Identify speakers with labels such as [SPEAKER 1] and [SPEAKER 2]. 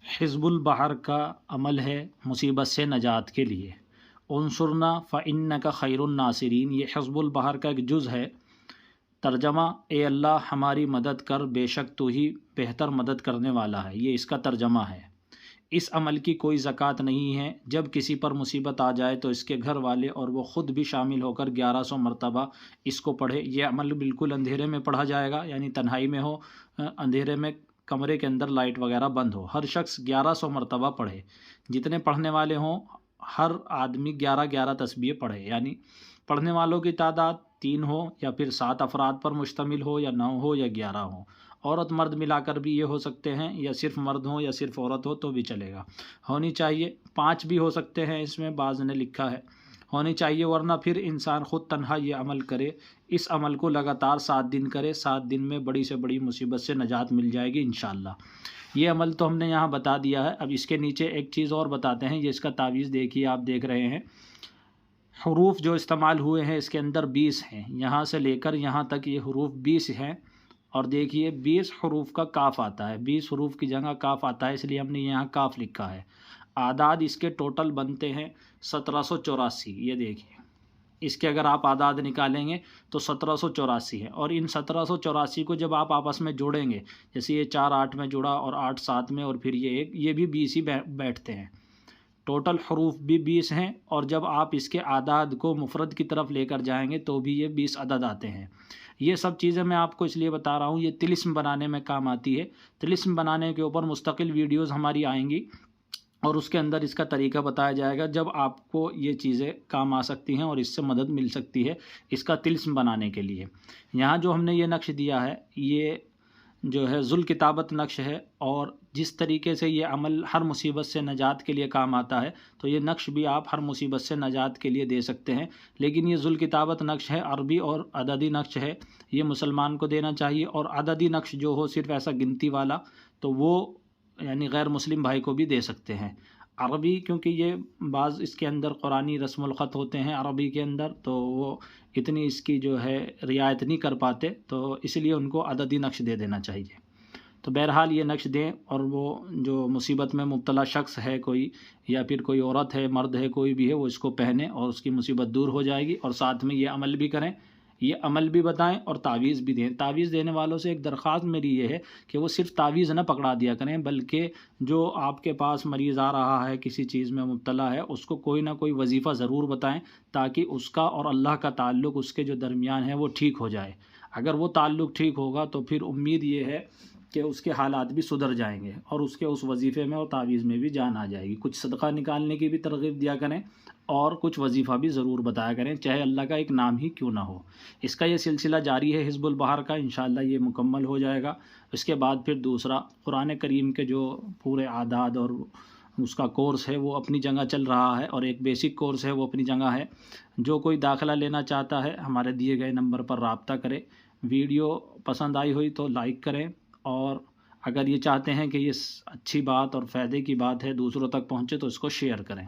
[SPEAKER 1] حزب البحر کا عمل ہے مصیبت سے نجات کے لیے۔ انصرنا فإنک خیر الناصرین، یہ حزب البحر کا ایک جز ہے۔ ترجمہ: اے اللہ ہماری مدد کر، بے شک تو ہی بہتر مدد کرنے والا ہے، یہ اس کا ترجمہ ہے۔ اس عمل کی کوئی زکوٰۃ نہیں ہے۔ جب کسی پر مصیبت آ جائے تو اس کے گھر والے اور وہ خود بھی شامل ہو کر 1100 مرتبہ اس کو پڑھے۔ یہ عمل بالکل اندھیرے میں پڑھا جائے گا، یعنی تنہائی میں ہو، اندھیرے میں، کمرے کے اندر لائٹ وغیرہ بند ہو۔ ہر شخص 1100 مرتبہ پڑھے۔ جتنے پڑھنے والے ہوں ہر آدمی 11 تسبیح پڑھے، یعنی پڑھنے والوں کی تعداد 3 ہو یا پھر 7 افراد پر مشتمل ہو یا 9 ہو یا 11 ہو۔ عورت مرد ملا کر بھی یہ ہو سکتے ہیں، یا صرف مرد ہو یا صرف عورت ہو تو بھی چلے گا۔ ہونی چاہیے 5 بھی ہو سکتے ہیں، اس میں بعض نے لکھا ہے ہونی چاہیے، ورنہ پھر انسان خود تنہا یہ عمل کرے۔ اس عمل کو لگاتار 7 دن کرے، 7 دن میں بڑی سے بڑی مصیبت سے نجات مل جائے گی انشاءاللہ۔ یہ عمل تو ہم نے یہاں بتا دیا ہے۔ اب اس کے نیچے ایک چیز اور بتاتے ہیں، یہ اس کا تعویذ دیکھیے، آپ دیکھ رہے ہیں حروف جو استعمال ہوئے ہیں اس کے اندر 20 ہیں، یہاں سے لے کر یہاں تک یہ حروف 20 ہیں۔ اور دیکھیے 20 حروف کا کاف آتا ہے، 20 حروف کی جگہ کاف آتا ہے، اس لیے ہم نے یہاں کاف لکھا ہے۔ اعداد اس کے ٹوٹل بنتے ہیں 1784۔ یہ دیکھیے اس کے اگر آپ اعداد نکالیں گے تو 1784 ہے، اور ان 1784 کو جب آپ آپس میں جوڑیں گے، جیسے یہ 4 8 میں جڑا اور 8 7 میں اور پھر یہ 1، یہ بھی 20 ہی بیٹھتے ہیں۔ ٹوٹل حروف بھی 20 ہیں، اور جب آپ اس کے اعداد کو مفرد کی طرف لے کر جائیں گے تو بھی یہ 20 عدد آتے ہیں۔ یہ سب چیزیں میں آپ کو اس لیے بتا رہا ہوں، یہ طلسم بنانے میں کام آتی ہے۔ طلسم بنانے کے اوپر مستقل ویڈیوز ہماری آئیں گی، اور اس کے اندر اس کا طریقہ بتایا جائے گا، جب آپ کو یہ چیزیں کام آ سکتی ہیں اور اس سے مدد مل سکتی ہے اس کا طلسم بنانے کے لیے۔ یہاں جو ہم نے یہ نقش دیا ہے یہ جو ہے ذوالکتابت نقش ہے، اور جس طریقے سے یہ عمل ہر مصیبت سے نجات کے لیے کام آتا ہے تو یہ نقش بھی آپ ہر مصیبت سے نجات کے لیے دے سکتے ہیں۔ لیکن یہ ذوالکتابت نقش ہے، عربی اور عددی نقش ہے، یہ مسلمان کو دینا چاہیے۔ اور عددی نقش جو ہو صرف ایسا گنتی والا تو وہ یعنی غیر مسلم بھائی کو بھی دے سکتے ہیں۔ عربی کیونکہ یہ بعض اس کے اندر قرآنی رسم الخط ہوتے ہیں عربی کے اندر، تو وہ اتنی اس کی جو ہے رعایت نہیں کر پاتے، تو اس لیے ان کو عددی نقش دے دینا چاہیے۔ تو بہرحال یہ نقش دیں، اور وہ جو مصیبت میں مبتلا شخص ہے کوئی، یا پھر کوئی عورت ہے، مرد ہے، کوئی بھی ہے، وہ اس کو پہنے اور اس کی مصیبت دور ہو جائے گی۔ اور ساتھ میں یہ عمل بھی کریں، یہ عمل بھی بتائیں اور تعویذ بھی دیں۔ تعویذ دینے والوں سے ایک درخواست میری یہ ہے کہ وہ صرف تعویذ نہ پکڑا دیا کریں، بلکہ جو آپ کے پاس مریض آ رہا ہے، کسی چیز میں مبتلا ہے، اس کو کوئی نہ کوئی وظیفہ ضرور بتائیں، تاکہ اس کا اور اللہ کا تعلق اس کے جو درمیان ہے وہ ٹھیک ہو جائے۔ اگر وہ تعلق ٹھیک ہوگا تو پھر امید یہ ہے کہ اس کے حالات بھی سدھر جائیں گے، اور اس کے اس وظیفے میں اور تعویذ میں بھی جان آ جائے گی۔ کچھ صدقہ نکالنے کی بھی ترغیب دیا کریں، اور کچھ وظیفہ بھی ضرور بتایا کریں، چاہے اللہ کا ایک نام ہی کیوں نہ ہو۔ اس کا یہ سلسلہ جاری ہے حزب البحر کا، انشاءاللہ یہ مکمل ہو جائے گا۔ اس کے بعد پھر دوسرا قرآن کریم کے جو پورے اعداد اور اس کا کورس ہے وہ اپنی جگہ چل رہا ہے، اور ایک بیسک کورس ہے وہ اپنی جگہ ہے۔ جو کوئی داخلہ لینا چاہتا ہے ہمارے دیے گئے نمبر پر رابطہ کرے۔ ویڈیو پسند آئی ہوئی تو لائک کریں، اور اگر یہ چاہتے ہیں کہ یہ اچھی بات اور فائدے کی بات ہے دوسروں تک پہنچے تو اس کو شیئر کریں۔